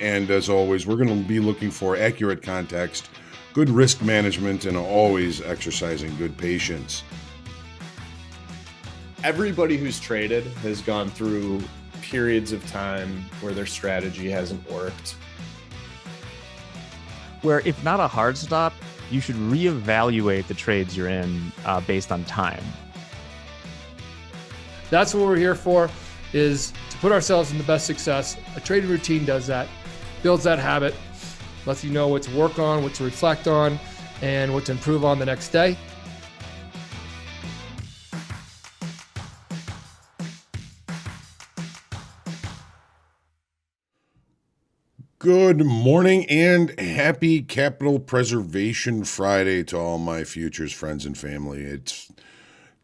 And as always, we're going to be looking for accurate context, good risk management, and always exercising good patience. Everybody who's traded has gone through periods of time where their strategy hasn't worked. Where if not a hard stop, you should reevaluate the trades you're in based on time. That's what we're here for, is to put ourselves in the best success. A trading routine does that, builds that habit, lets you know what to work on, what to reflect on, and what to improve on the next day. Good morning and happy Capital Preservation Friday to all my futures friends and family. It's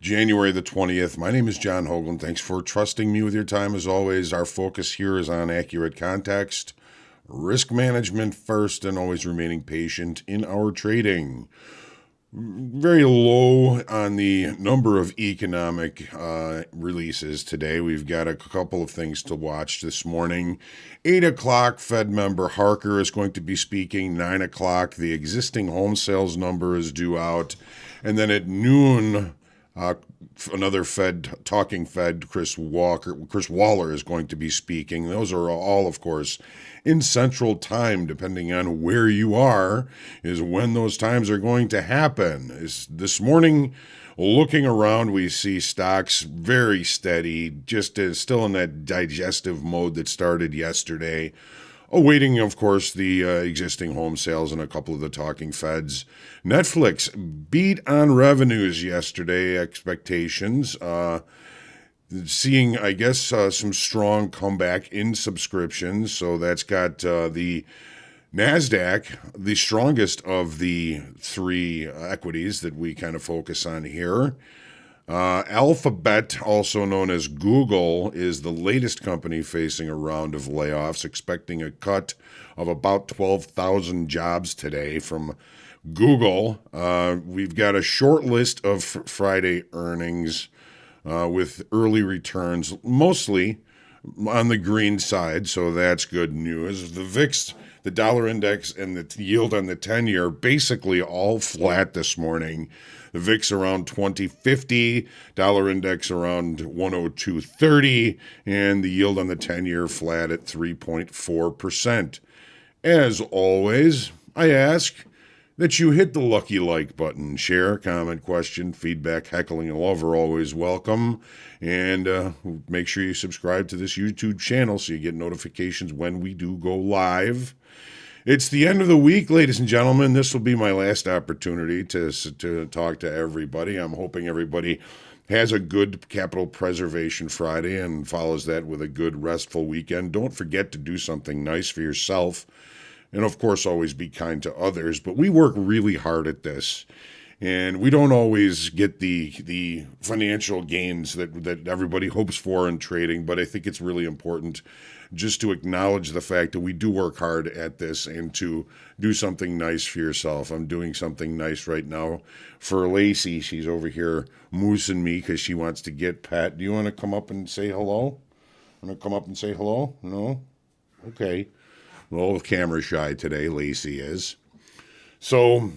January the 20th. My name is John Hoagland. Thanks for trusting me with your time as always. Our focus here is on accurate context, risk management first, and always remaining patient in our trading. Very low on the number of economic releases today. We've got a couple of things to watch this morning. 8 o'clock, Fed member Harker is going to be speaking. 9 o'clock, the existing home sales number is due out. And then at noon, another talking Fed, Chris Waller is going to be speaking. Those are all, of course, in Central Time, depending on where you are, is when those times are going to happen. This morning, looking around, we see stocks very steady, just still in that digestive mode that started yesterday, awaiting, of course, the existing home sales and a couple of the talking Feds. Netflix beat on revenues yesterday, expectations. Seeing, I guess, some strong comeback in subscriptions. So that's got the NASDAQ, the strongest of the three equities that we kind of focus on here. Alphabet, also known as Google, is the latest company facing a round of layoffs, expecting a cut of about 12,000 jobs today from Google. We've got a short list of Friday earnings with early returns, mostly on the green side, so that's good news. The VIX, the dollar index, and the yield on the 10-year basically all flat this morning. The VIX around 2050, dollar index around 102.30, and the yield on the 10-year flat at 3.4%. As always, I ask that you hit the lucky like button. Share, comment, question, feedback, heckling, and love are always welcome. And make sure you subscribe to this YouTube channel so you get notifications when we do go live. It's the end of the week, ladies and gentlemen. This will be my last opportunity to talk to everybody. I'm hoping everybody has a good Capital Preservation Friday and follows that with a good restful weekend. Don't forget to do something nice for yourself. And of course, always be kind to others. But we work really hard at this. And we don't always get the financial gains that everybody hopes for in trading. But I think it's really important just to acknowledge the fact that we do work hard at this and to do something nice for yourself. I'm doing something nice right now for Lacey. She's over here moosing me because she wants to get pet. Do you want to come up and say hello? Want to come up and say hello? No? Okay. A little camera shy today, Lacey is. So,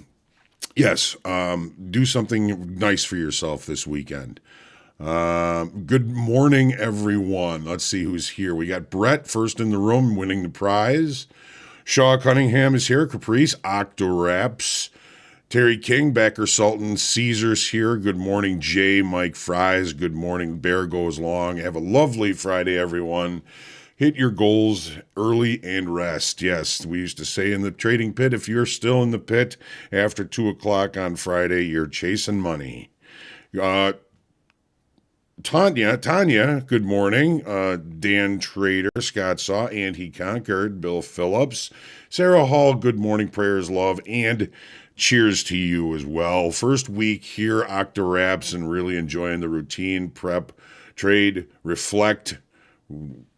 yes, do something nice for yourself this weekend. Good morning, everyone. Let's see who's here. We got Brett first in the room winning the prize. Shaw Cunningham is here. Caprice, Octoraps. Terry King, Backer Sultan, Caesar's here. Good morning, Jay, Mike Fries. Good morning, Bear Goes Long. Have a lovely Friday, everyone. Hit your goals early and rest. Yes, we used to say in the trading pit, if you're still in the pit after 2 o'clock on Friday, you're chasing money. Tanya, good morning. Dan Trader, Scott Saw, and He Conquered, Bill Phillips. Sarah Hall, good morning, prayers, love, and cheers to you as well. First week here, Octoraps, and really enjoying the routine, prep, trade, reflect.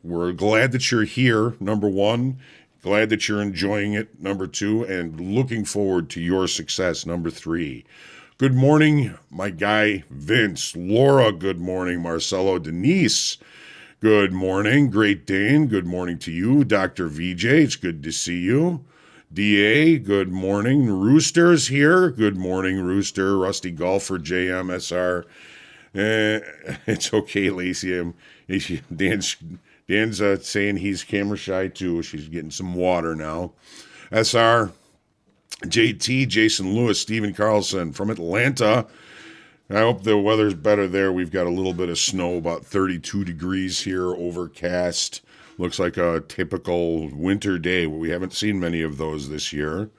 We're glad that you're here, number one. Glad that you're enjoying it, number two, and looking forward to your success, number three. Good morning, my guy, Vince. Laura, good morning. Marcelo, Denise, Good morning, Great Dane. Good morning to you, Dr. VJ. It's good to see you. DA, good morning. Rooster's here. Good morning, Rooster. Rusty Golfer, JMSR. It's okay, Lacey. Dan's saying he's camera shy too. She's getting some water now. SR, JT, Jason Lewis, Stephen Carlson from Atlanta. I hope the weather's better there. We've got a little bit of snow, about 32 degrees here, overcast. Looks like a typical winter day. We haven't seen many of those this year.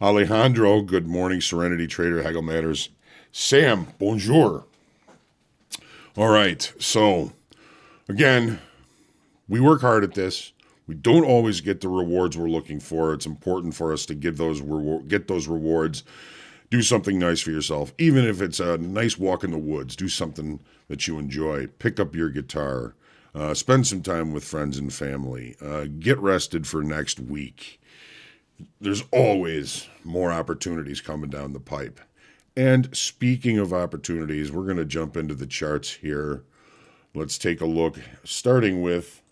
Alejandro, good morning. Serenity Trader, Haggle Matters. Sam, bonjour. All right, so again, we work hard at this. We don't always get the rewards we're looking for. It's important for us to get those rewards. Do something nice for yourself. Even if it's a nice walk in the woods, do something that you enjoy. Pick up your guitar. Spend some time with friends and family. Get rested for next week. There's always more opportunities coming down the pipe. And speaking of opportunities, we're going to jump into the charts here. Let's take a look, starting with,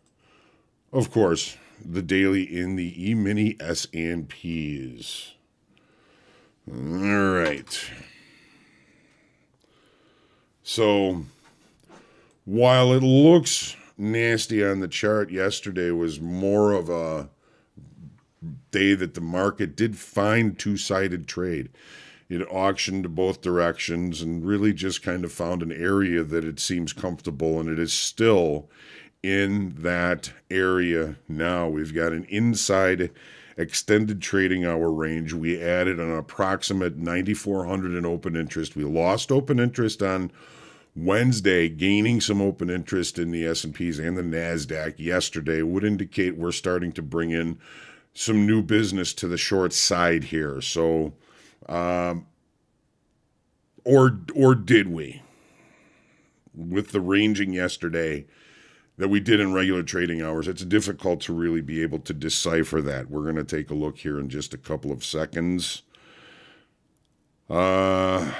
of course, the daily in the E-mini S&Ps. All right. So, while it looks nasty on the chart, yesterday was more of a day that the market did find two-sided trade. It auctioned both directions and really just kind of found an area that it seems comfortable, and it is still in that area now. We've got an inside extended trading hour range. We added an approximate 9,400 in open interest. We lost open interest on Wednesday, gaining some open interest in the S&Ps and the NASDAQ yesterday would indicate we're starting to bring in some new business to the short side here. So, or did we? With the ranging yesterday that we did in regular trading hours, it's difficult to really be able to decipher that. We're going to take a look here in just a couple of seconds. The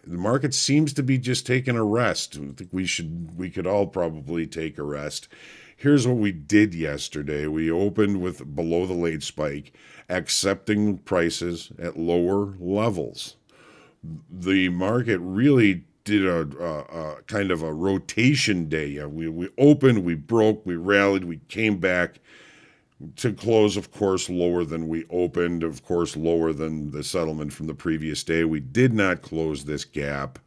market seems to be just taking a rest. I think we could all probably take a rest. Here's what we did yesterday. We opened with below the late spike, accepting prices at lower levels. The market really did a kind of a rotation day. Yeah, we opened, we broke, we rallied, we came back to close, of course, lower than we opened, of course, lower than the settlement from the previous day. We did not close this gap.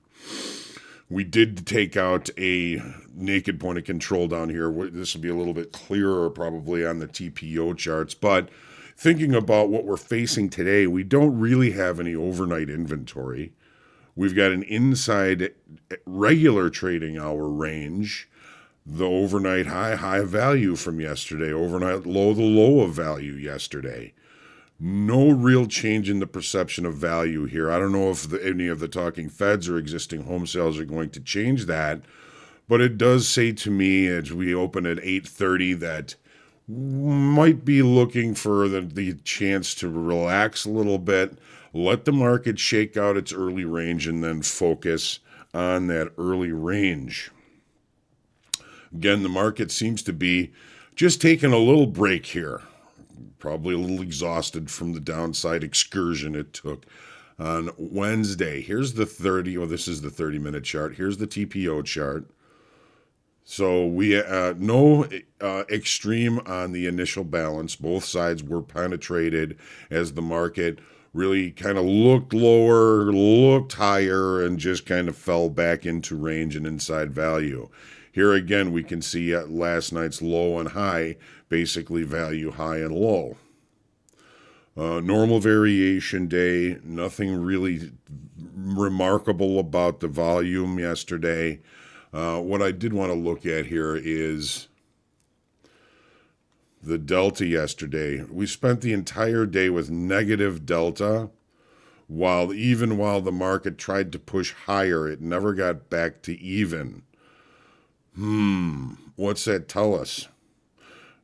We did take out a naked point of control down here. This will be a little bit clearer probably on the TPO charts, but thinking about what we're facing today, we don't really have any overnight inventory. We've got an inside regular trading hour range, the overnight high value from yesterday, overnight low, the low of value yesterday. No real change in the perception of value here. I don't know if any of the talking feds or existing home sales are going to change that, but it does say to me as we open at 8:30 that might be looking for the chance to relax a little bit, let the market shake out its early range, and then focus on that early range. Again, the market seems to be just taking a little break here. Probably a little exhausted from the downside excursion it took on Wednesday. Here's the 30, this is the 30-minute chart. Here's the TPO chart. So we no extreme on the initial balance. Both sides were penetrated as the market really kind of looked lower, looked higher, and just kind of fell back into range and inside value. Here again, we can see at last night's low and high, basically value high and low. Normal variation day, nothing really remarkable about the volume yesterday. What I did want to look at here is the delta yesterday. We spent the entire day with negative delta, even while the market tried to push higher, it never got back to even. What's that tell us?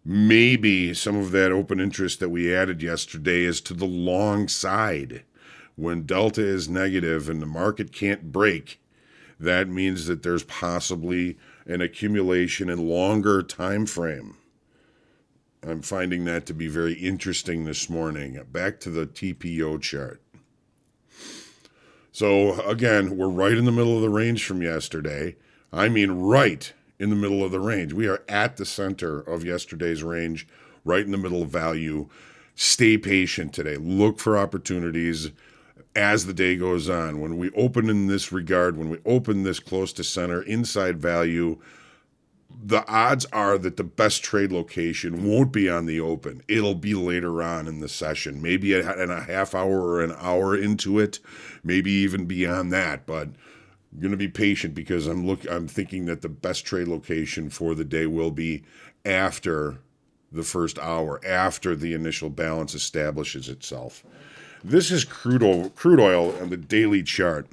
Maybe some of that open interest that we added yesterday is to the long side. When delta is negative and the market can't break, that means that there's possibly an accumulation in longer time frame. I'm finding that to be very interesting this morning. Back to the TPO chart. So again, we're right in the middle of the range from yesterday. I mean, right in the middle of the range. We are at the center of yesterday's range, right in the middle of value. Stay patient today. Look for opportunities as the day goes on. When we open in this regard, when we open this close to center, inside value, the odds are that the best trade location won't be on the open. It'll be later on in the session, maybe in a half hour or an hour into it, maybe even beyond that. But I'm going to be patient because I'm thinking that the best trade location for the day will be after the first hour, after the initial balance establishes itself. This is crude oil on the daily chart.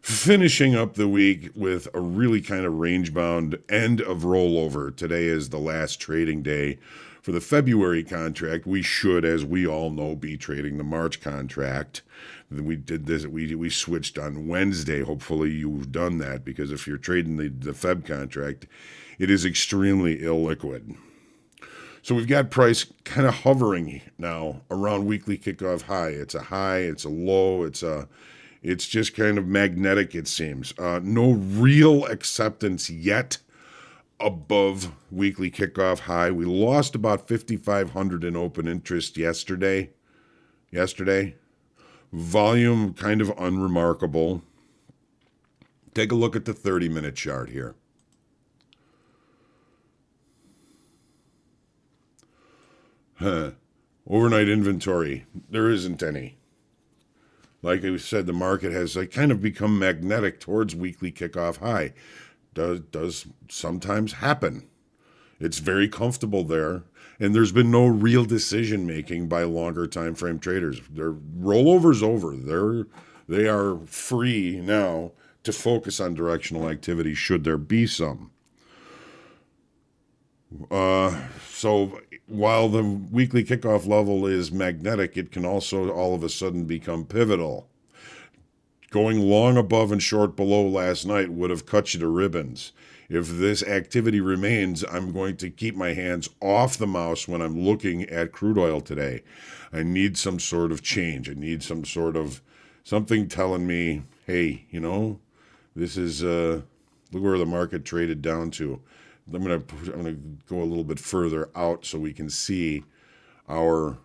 Finishing up the week with a really kind of range-bound end of rollover. Today is the last trading day for the February contract. We should, as we all know, be trading the March contract. We did this. We switched on Wednesday. Hopefully you've done that, because if you're trading the Feb contract, it is extremely illiquid. So we've got price kind of hovering now around weekly kickoff high. It's a high, it's a low, it's just kind of magnetic, it seems. No real acceptance yet above weekly kickoff high. We lost about 5,500 in open interest yesterday. Volume kind of unremarkable. Take a look at the 30-minute chart here. Overnight inventory, there isn't any. Like I said, the market has kind of become magnetic towards weekly kickoff high. Does sometimes happen. It's very comfortable there, and there's been no real decision making by longer time frame traders. Their rollover's over. They are free now to focus on directional activity should there be some. So while the weekly kickoff level is magnetic, it can also all of a sudden become pivotal. Going long above and short below last night would have cut you to ribbons. If this activity remains, I'm going to keep my hands off the mouse when I'm looking at crude oil today. I need some sort of change. I need some sort of something telling me, hey, this is look where the market traded down to. I'm gonna go a little bit further out so we can see we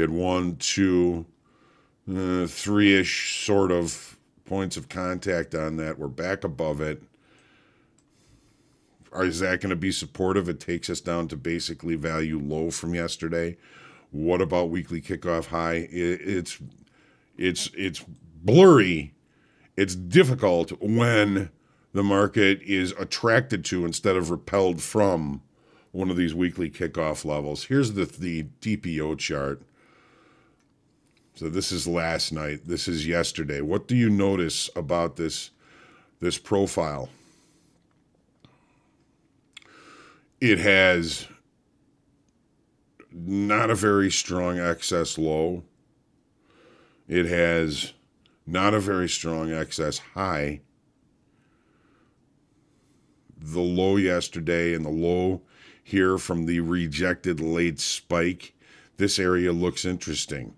had 1, 2, 3-ish sort of points of contact on that. We're back above it. Is that going to be supportive? It takes us down to basically value low from yesterday. What about weekly kickoff high? It's blurry. It's difficult when the market is attracted to instead of repelled from one of these weekly kickoff levels. Here's the DPO chart. So this is last night. This is yesterday. What do you notice about this profile? It has not a very strong excess low. It has not a very strong excess high. The low yesterday and the low here from the rejected late spike, this area looks interesting.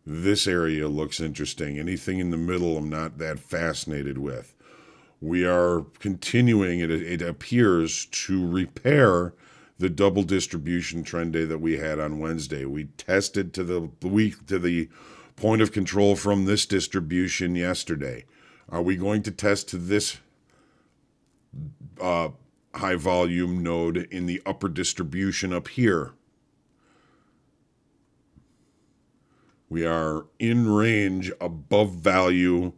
This area looks interesting. Anything in the middle I'm not that fascinated with. We are continuing, it appears, to repair the double distribution trend day that we had on Wednesday. We tested to the point of control from this distribution yesterday. Are we going to test to this high volume node in the upper distribution up here? We are in range above value.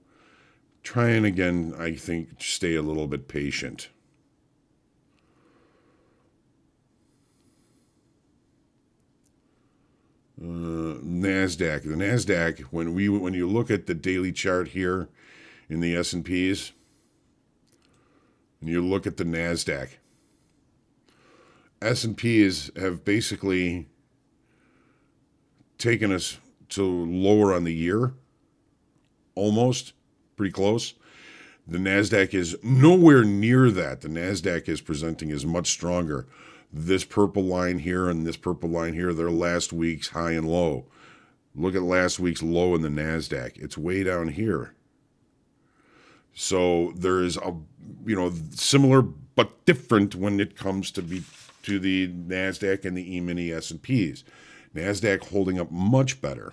Trying again, I think, stay a little bit patient. NASDAQ. The NASDAQ, when you look at the daily chart here in the S&Ps, and you look at the NASDAQ, S&Ps have basically taken us to lower on the year, almost. Pretty close. The NASDAQ is nowhere near that. The NASDAQ is presenting as much stronger. This purple line here and this purple line here, they're last week's high and low. Look at last week's low in the NASDAQ. It's way down here. So there is a, similar but different when it comes to the NASDAQ and the E-mini S&Ps. NASDAQ holding up much better.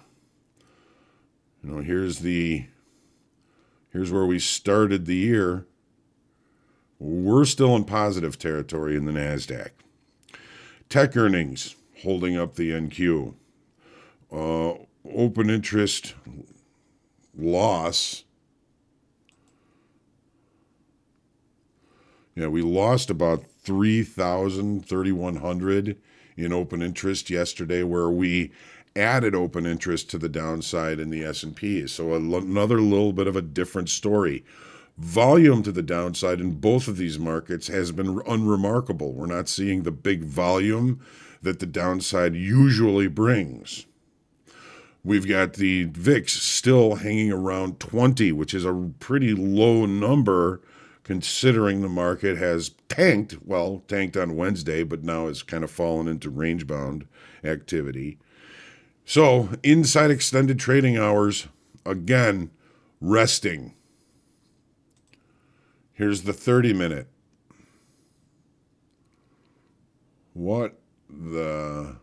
Here's where we started the year. We're still in positive territory in the NASDAQ. Tech earnings holding up the NQ. Open interest loss. Yeah, we lost about 3,100 in open interest yesterday, where we added open interest to the downside in the S&P. So another little bit of a different story. Volume to the downside in both of these markets has been unremarkable. We're not seeing the big volume that the downside usually brings. We've got the VIX still hanging around 20, which is a pretty low number considering the market has tanked on Wednesday, but now it's kind of fallen into range-bound activity. So inside extended trading hours, again, resting. Here's the 30-minute. What the...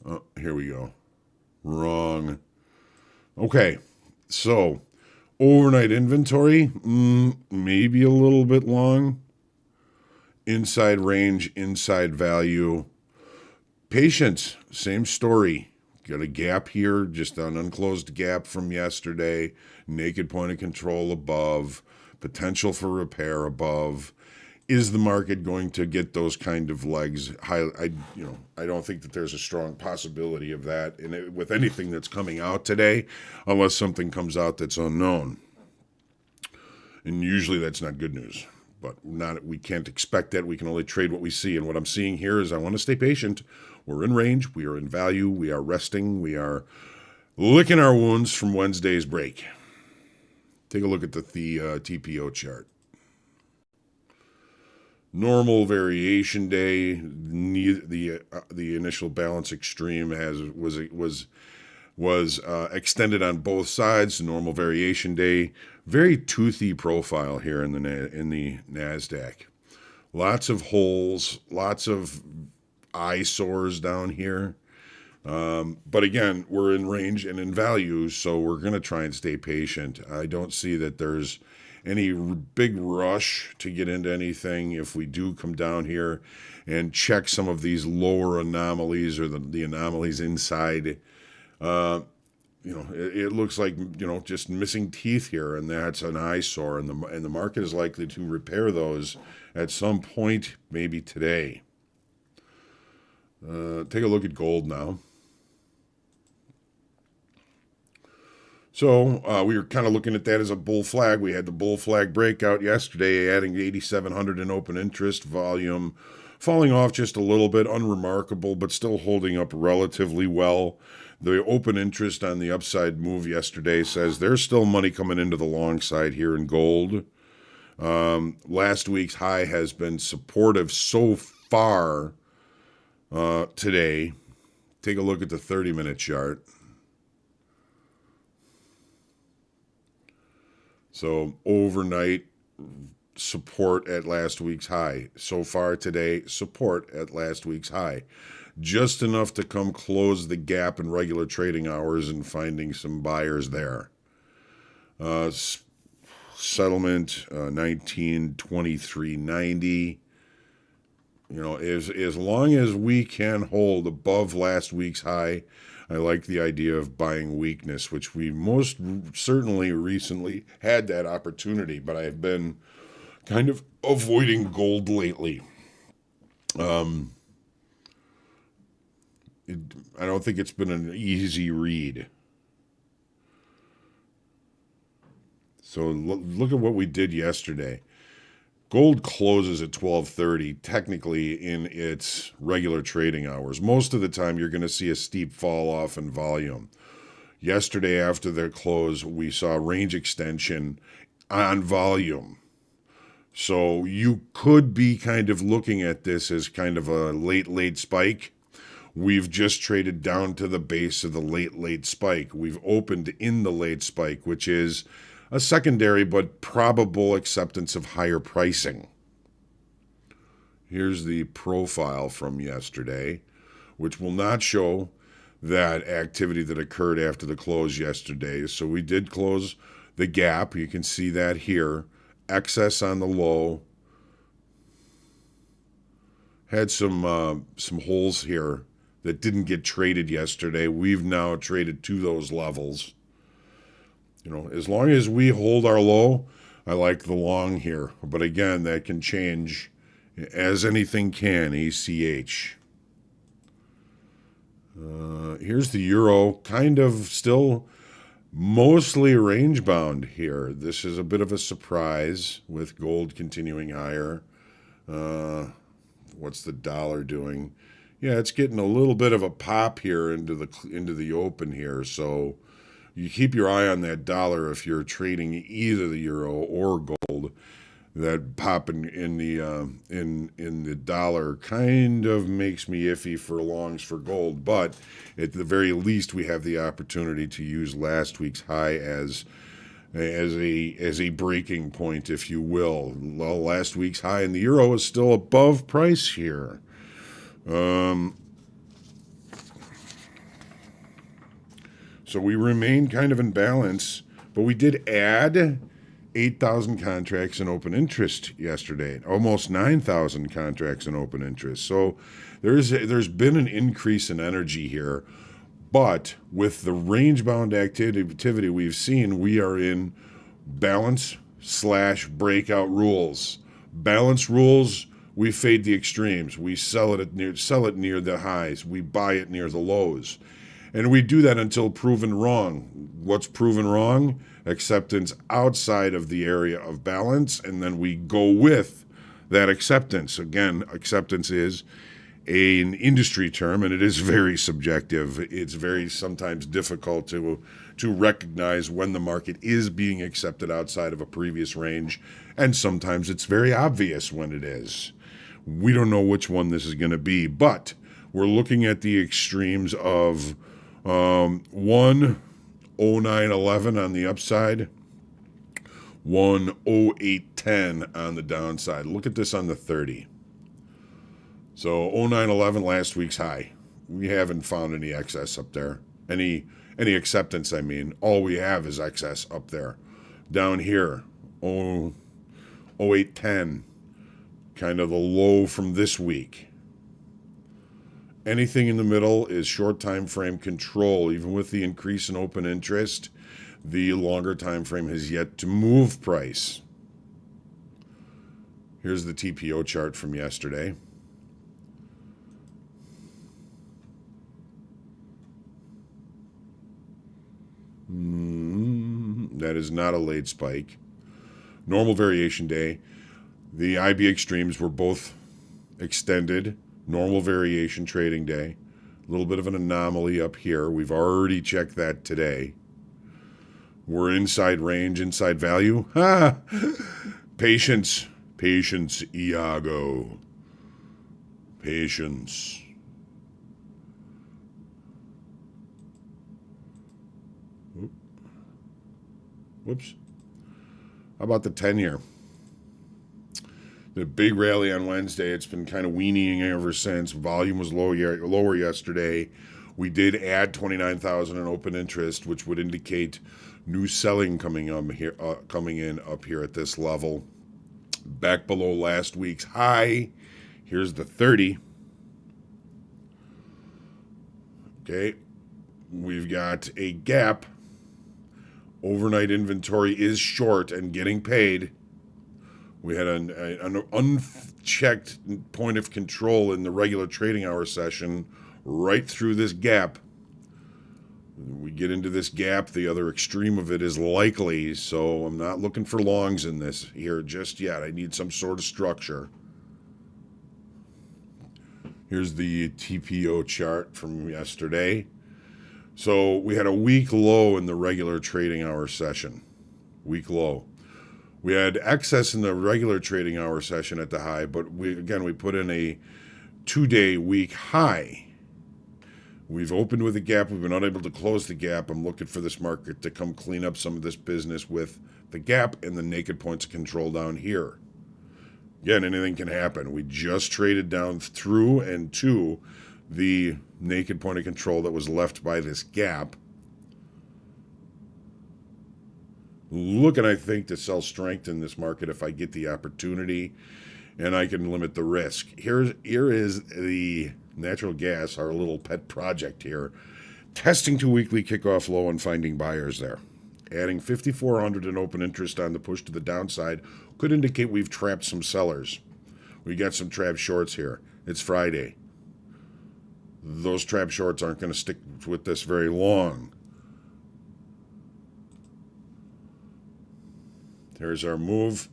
Oh, here we go. Wrong. Okay, so overnight inventory, maybe a little bit long. Inside range, inside value. Patience, same story. Got a gap here, just an unclosed gap from yesterday. Naked point of control above. Potential for repair above. Is the market going to get those kind of legs? I don't think that there's a strong possibility of that with anything that's coming out today, unless something comes out that's unknown. And usually that's not good news. But we can't expect that. We can only trade what we see. And what I'm seeing here is I want to stay patient. We're in range. We are in value. We are resting. We are licking our wounds from Wednesday's break. Take a look at the TPO chart. Normal variation day. The initial balance extreme was extended on both sides. Normal variation day. Very toothy profile here in the NASDAQ. Lots of holes, lots of eyesores down here. But again, we're in range and in value, so we're going to try and stay patient. I don't see that there's any big rush to get into anything. If we do come down here and check some of these lower anomalies or the anomalies inside, it looks like, just missing teeth here, and that's an eyesore, and the market is likely to repair those at some point, maybe today. Take a look at gold now. So we were kind of looking at that as a bull flag. We had the bull flag breakout yesterday, adding 8,700 in open interest volume, falling off just a little bit, unremarkable, but still holding up relatively well. The open interest on the upside move yesterday says there's still money coming into the long side here in gold. Last week's high has been supportive so far today. Take a look at the 30-minute chart. So overnight support at last week's high. So far today, support at last week's high. Just enough to come close the gap in regular trading hours and finding some buyers there. Settlement 1923.90. As long as we can hold above last week's high, I like the idea of buying weakness, which we most certainly recently had that opportunity, but I have been kind of avoiding gold lately. I don't think it's been an easy read. So look at what we did yesterday. Gold closes at 12:30, technically in its regular trading hours. Most of the time, you're going to see a steep fall off in volume. Yesterday after the close, we saw range extension on volume. So you could be kind of looking at this as kind of a late spike. We've just traded down to the base of the late spike. We've opened in the late spike, which is a secondary but probable acceptance of higher pricing. Here's the profile from yesterday, which will not show that activity that occurred after the close yesterday. So we did close the gap. You can see that here. Excess on the low. Had some holes here that didn't get traded yesterday. We've now traded to those levels. You know, as long as we hold our low, I like the long here. But again, that can change as anything can, ACH. Here's the euro, kind of still mostly range bound here. This is a bit of a surprise with gold continuing higher. What's the dollar doing? Yeah, it's getting a little bit of a pop here into the open here. So you keep your eye on that dollar if you're trading either the euro or gold. That pop in the dollar kind of makes me iffy for longs for gold, but at the very least we have the opportunity to use last week's high as a breaking point, if you will. Well, last week's high in the euro is still above price here. So we remain kind of in balance, but we did add 8,000 contracts in open interest yesterday, almost 9,000 contracts in open interest. So there's been an increase in energy here, but with the range-bound activity we've seen, we are in balance/breakout rules. Balance rules, we fade the extremes. We sell it near the highs. We buy it near the lows. And we do that until proven wrong. What's proven wrong? Acceptance outside of the area of balance, and then we go with that acceptance. Again, acceptance is an industry term, and it is very subjective. It's very sometimes difficult to recognize when the market is being accepted outside of a previous range, and sometimes it's very obvious when it is. We don't know which one this is going to be, but we're looking at the extremes of 109.11 on the upside, 108.10 on the downside. Look at this on the 30. So 09.11 last week's high. We haven't found any excess up there. Any acceptance, I mean. All we have is excess up there. Down here, 08.10, kind of the low from this week. Anything in the middle is short time frame control. Even with the increase in open interest, the longer time frame has yet to move price. Here's the TPO chart from yesterday. That is not a late spike. Normal variation day. The IB extremes were both extended. Normal variation trading day. A little bit of an anomaly up here. We've already checked that today. We're inside range, inside value. Patience. Patience, Iago. Patience. Whoops. How about the 10-year? The big rally on Wednesday, it's been kind of weaning ever since. Volume was lower yesterday. We did add 29,000 in open interest, which would indicate new selling coming in up here at this level. Back below last week's high. Here's the 30. Okay. We've got a gap. Overnight inventory is short and getting paid. We had an unchecked point of control in the regular trading hour session right through this gap. We get into this gap, the other extreme of it is likely, so I'm not looking for longs in this here just yet. I need some sort of structure. Here's the TPO chart from yesterday. So we had a week low in the regular trading hour session. Week low. We had excess in the regular trading hour session at the high, but we put in a 2-day week high. We've opened with a gap. We've been unable to close the gap. I'm looking for this market to come clean up some of this business with the gap and the naked points of control down here. Again, anything can happen. We just traded down through and to the naked point of control that was left by this gap. Looking, I think, to sell strength in this market if I get the opportunity and I can limit the risk. Here is the natural gas, our little pet project here, testing to weekly kickoff low and finding buyers there. Adding 5,400 in open interest on the push to the downside could indicate we've trapped some sellers. We got some trapped shorts here. It's Friday. Those trapped shorts aren't going to stick with this very long. Here's our move.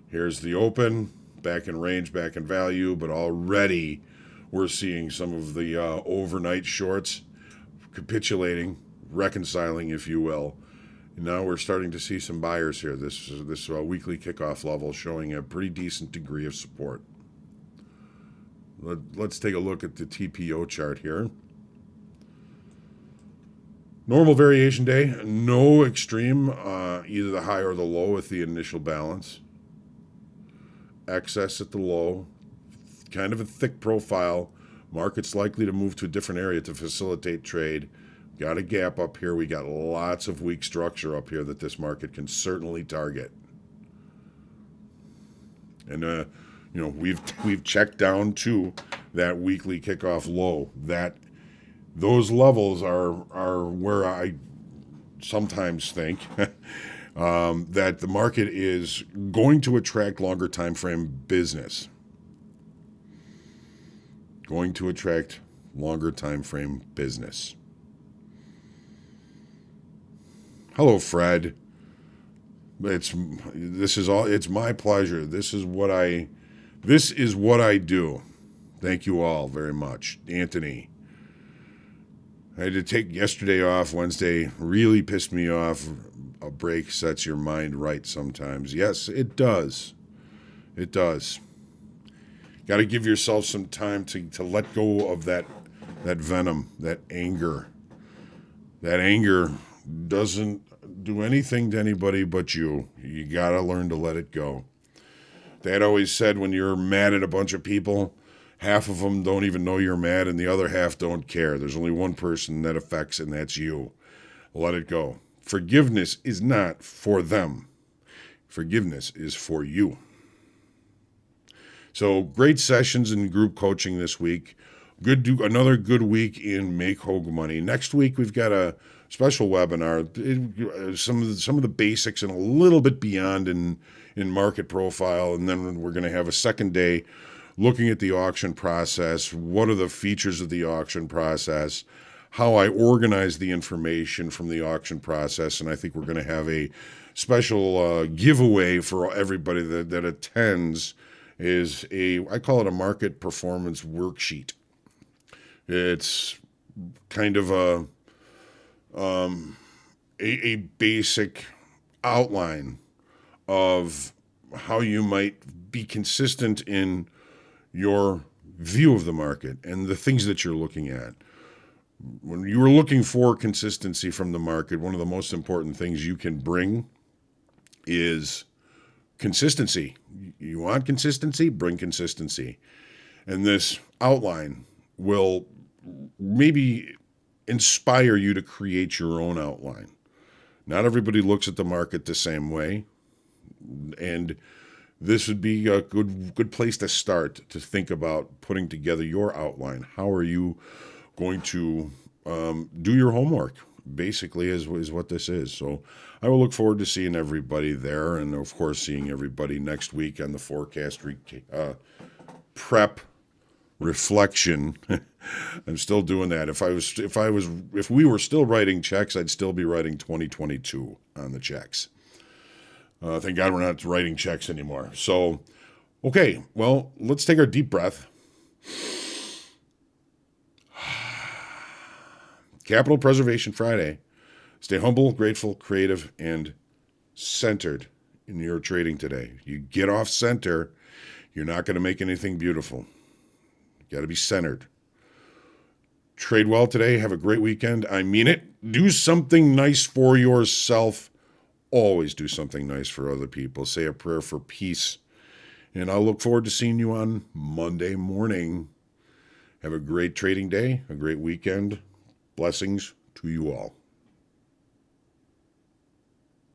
Here's the open. Back in range, back in value, but already we're seeing some of the overnight shorts capitulating, reconciling, if you will. And now we're starting to see some buyers here. This weekly kickoff level showing a pretty decent degree of support. Let's take a look at the TPO chart here. Normal variation day, no extreme, either the high or the low with the initial balance. Excess at the low, kind of a thick profile. Market's likely to move to a different area to facilitate trade. Got a gap up here. We got lots of weak structure up here that this market can certainly target. And we've checked down to that weekly kickoff low. Those levels are where I sometimes think that the market is going to attract longer time frame business. Going to attract longer time frame business. Hello, Fred. It's my pleasure. This is what I do. Thank you all very much. Anthony. I had to take yesterday off. Wednesday really pissed me off. A break sets your mind right sometimes. Yes, it does. It does. Got to give yourself some time to let go of that venom, that anger. That anger doesn't do anything to anybody but you. You got to learn to let it go. Dad always said when you're mad at a bunch of people, half of them don't even know you're mad and the other half don't care. There's only one person that affects, and that's you. Let it go. Forgiveness is not for them. Forgiveness is for you. So great sessions in group coaching this week. Another good week in Make Hogue Money. Next week we've got a special webinar. Some of the basics and a little bit beyond in market profile, and then we're going to have a second day looking at the auction process. What are the features of the auction process? How I organize the information from the auction process, and I think we're going to have a special giveaway for everybody that attends. I call it a market performance worksheet. It's kind of a basic outline of how you might be consistent in your view of the market and the things that you're looking at. When you are looking for consistency from the market, one of the most important things you can bring is consistency. You want consistency? Bring consistency. And this outline will maybe inspire you to create your own outline. Not everybody looks at the market the same way, and this would be a good place to start to think about putting together your outline. How are you going to do your homework? Basically, is what this is. So I will look forward to seeing everybody there, and of course, seeing everybody next week on the forecast prep reflection. I'm still doing that. If we were still writing checks, I'd still be writing 2022 on the checks. Thank God we're not writing checks anymore. So, okay, well, let's take our deep breath. Capital Preservation Friday. Stay humble, grateful, creative, and centered in your trading today. You get off center, you're not going to make anything beautiful. You got to be centered. Trade well today. Have a great weekend. I mean it. Do something nice for yourself. Always do something nice for other people. Say a prayer for peace. And I'll look forward to seeing you on Monday morning. Have a great trading day, a great weekend. Blessings to you all.